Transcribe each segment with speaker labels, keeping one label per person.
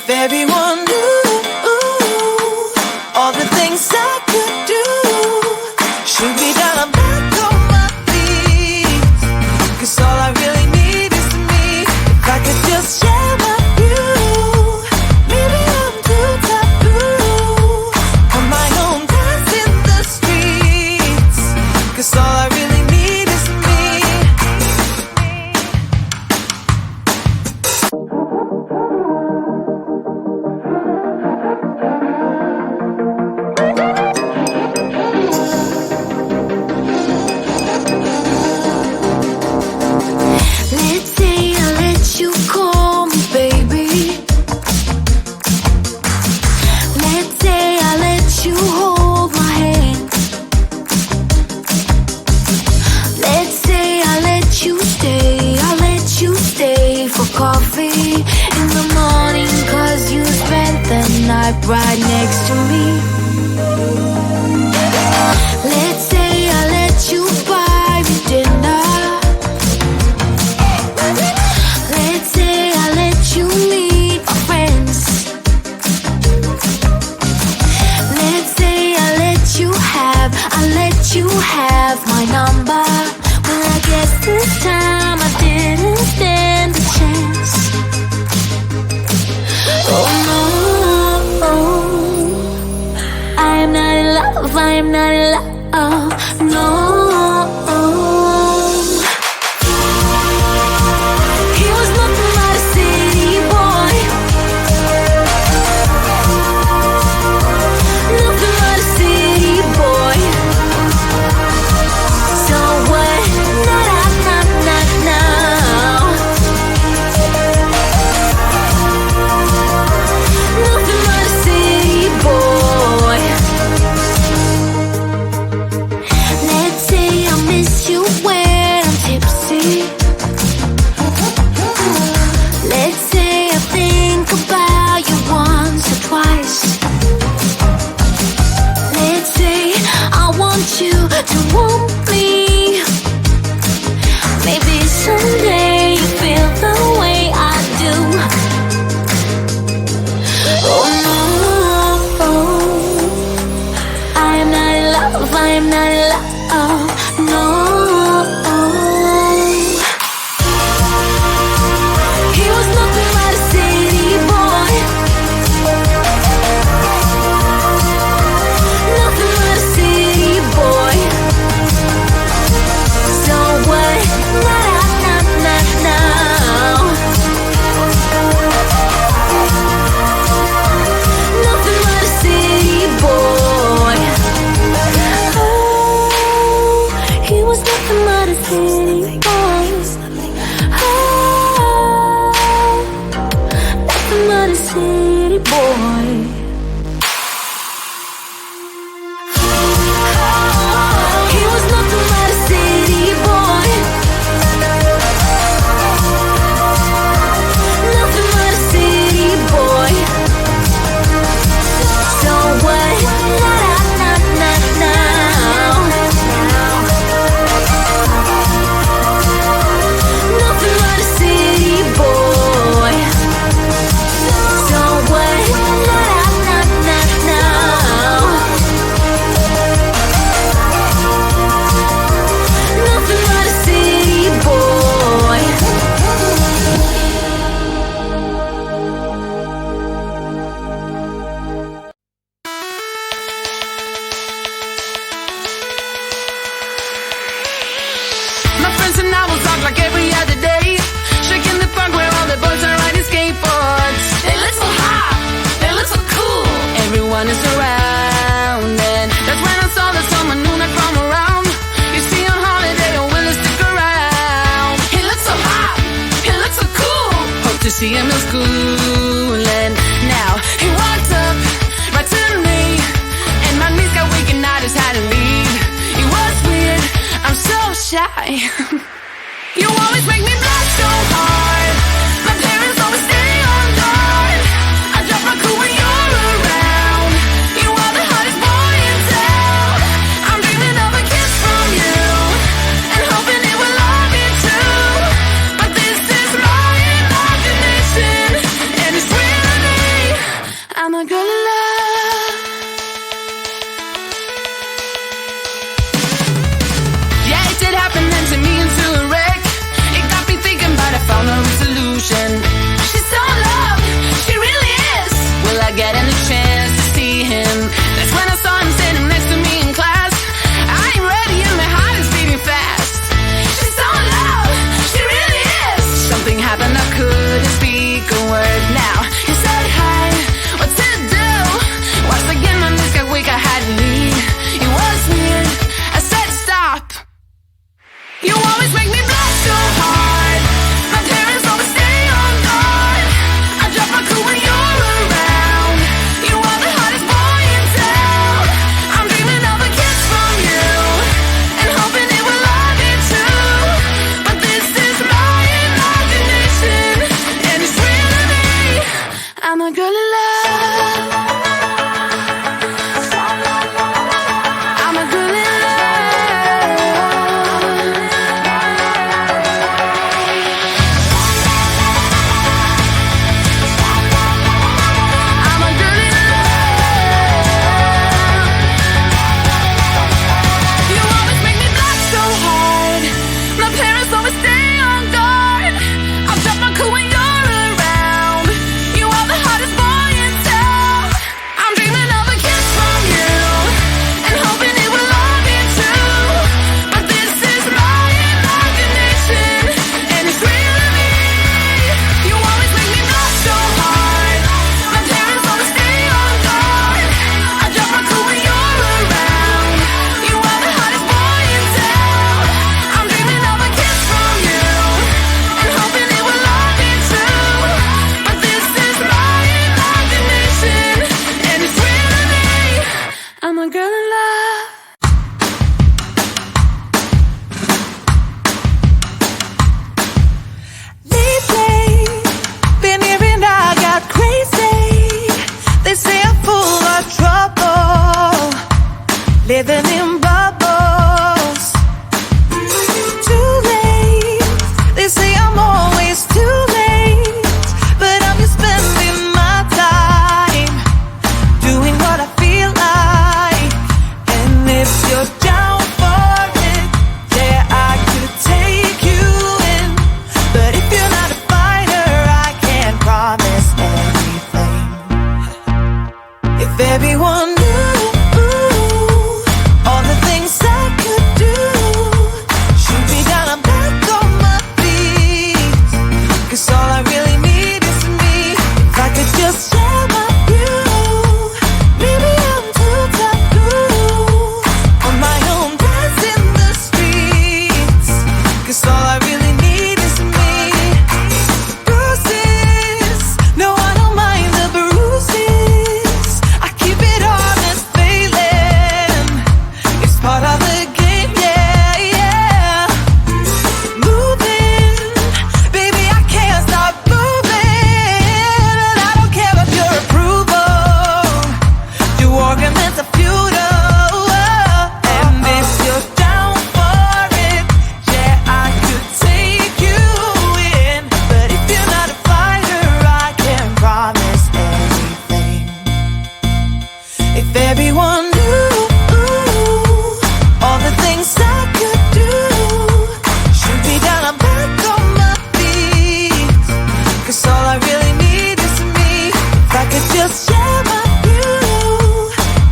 Speaker 1: If everyone knew all the things I could do, should be done back on my feet. 'Cause all I really need is me. If I could just share my view, maybe I'm too taboo. On my own dance in the streets. 'Cause all I really need is me.
Speaker 2: Let's say I let you call me baby. Let's say I let you hold my hand. Let's say I let you stay for coffee in the morning. 'Cause you spent the night right next to me. Let's say I let you buy me dinner. Let's say I let you meet my friends. Let's say I let you have my number. Well, I guess this time I didn't stand a chance. Oh no, I am not in love, I am not in love, no. He was nothing but a city boy. Nothing but a city boy. So what? Now. Nothing but a city boy. Let's say I miss you when I'm tipsy. Let's say I think about you once or twice. Let's say I want you to want me. Maybe someday you feel the way I do. Oh no, I am not in love, I am not in love, no. He was nothing but a city boy. Nothing but a city boy. So what? Now. Nothing but a city boy. Oh, he was nothing but a city boy. Oh, nothing but a city boy. He was nothing but a city boy. Nothing but a city boy. So what? Now. Nothing but a city boy. So what? Now. Nothing but a city boy.
Speaker 3: My friends and I will talk like every other day, shaking the park where all the boys are riding skateboards. They look so hot, they look so cool. Everyone is around, and that's when I saw that someone new not from around. Is he on holiday or will he stick around? He looks so hot, he looks so cool. Hope to see him in school. And now he walks up right to me, and my knees got weak and I just had to leave. It was weird, I'm so shy. You always make me blush so hard. My parents always stay on guard. I drop my cool when you're around. You are the hottest boy in town. I'm dreaming of a kiss from you, and hoping it will all be true. But this is my imagination, and it's real to me. I'm a girl in love. Yeah, it did happen then to me into a wreck. It got me thinking, but I found a resolution. She's so in love, she really is. Will I get any chance to see him? That's when I saw him standing next to me in class. I ain't ready and my heart is beating fast. She's so in love, she really is. Something happened, I couldn't speak a word now. He said hi, what to do? Once again my knees got weak, I had to leave. It was weird, I said stop. You always make me blush so hard. My parents always stay on guard. I drop my cool when you're around. You are the hottest boy in town. I'm dreaming of a kiss from you and hoping it will all be true. But this is my imagination and it's real to me. I'm a girl in love. I'm a girl in love. I'm a girl in love. You always make me blush so hard. My parents always stay on guard. I'll drop my cool when you're around. You are the hottest boy in town. I'm dreaming of a kiss from you and hoping it will all be true. But this is my imagination and it's real to me. You always make me blush so hard. My parents always stay on guard. I drop my cool when you're around. You are the hottest boy in town. I'm dreaming of a kiss from you and hoping it will all be true. But this is my imagination and it's real to me. I'm a girl in love.
Speaker 1: Lately, been hearing I got crazy. They say I'm full of trouble, living in bubbles. Too late, they say I'm always too late. But I'm just spending my time doing what I feel like. And if you're down for it, yeah, I could take you in. But if you're not a fighter, I can't promise anything. If everyone knew all the things I could do, shoot me down, I'm back on my feet. 'Cause all I really need is me. If I could just share my view, maybe I'm too taboo. On my own, dance in the streets. 'Cause all I really need is me. Bruises, no, I don't mind the bruises. I keep it honest, failing. It's part of the game, yeah, yeah. Moving, baby, I can't stop moving. And I don't care about your approval. Your arguments are futile. And if you're down for it, yeah, I could take you in. But if you're not a fighter, I can't promise anything. If everyone knew all the things I could do, shoot me down, I'm back on my feet. 'Cause all I really need is me. If I could just share my view,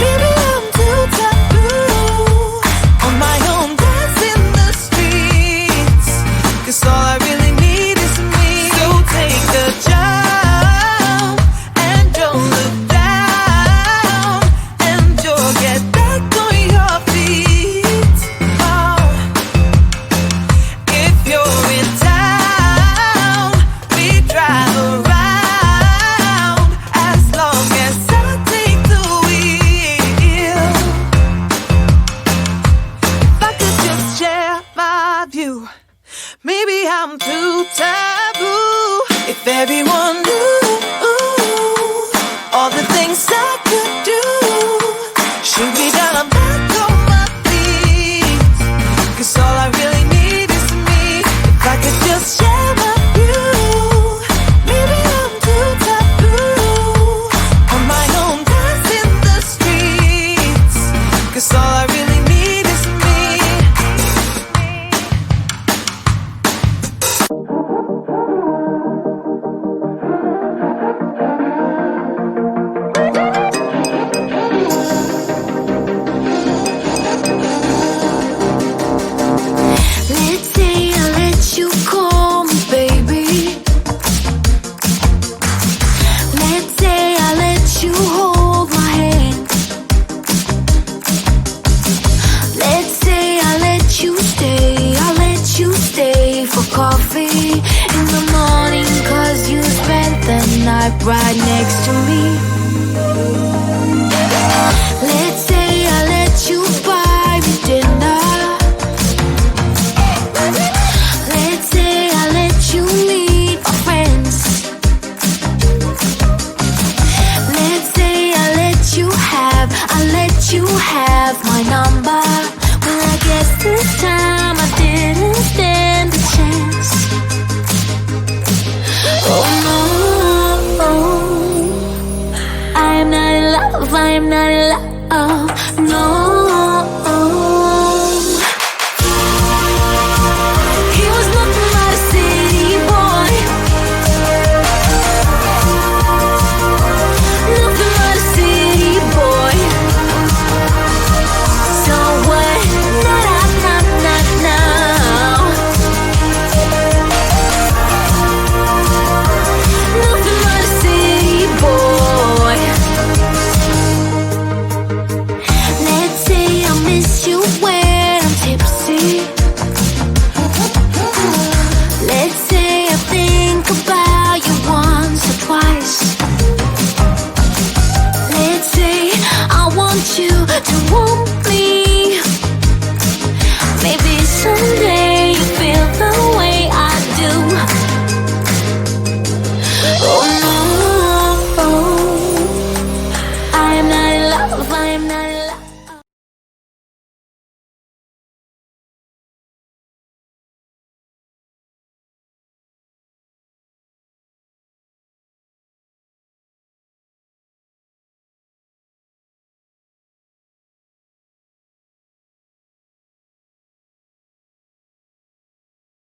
Speaker 1: maybe I'm too taboo. On my own, dance in the streets. 'Cause all I really need is me. So take the jump and don't look down. And you'll get back on your feet. Oh. If you're in town, we drive around as long
Speaker 2: back right next to me. Let's say I let you buy me dinner. Let's say I let you meet my friends. Let's say I let you have my number. Well, I guess this time I didn't stand a chance. Oh no, I'm not in love, I'm not in love, no. He was nothing but a city boy. Nothing but a city boy. So what? Not now. Nothing but a city boy. Let's say I miss you when I'm tipsy. Let's say I think about you once or twice. Let's say I want you to want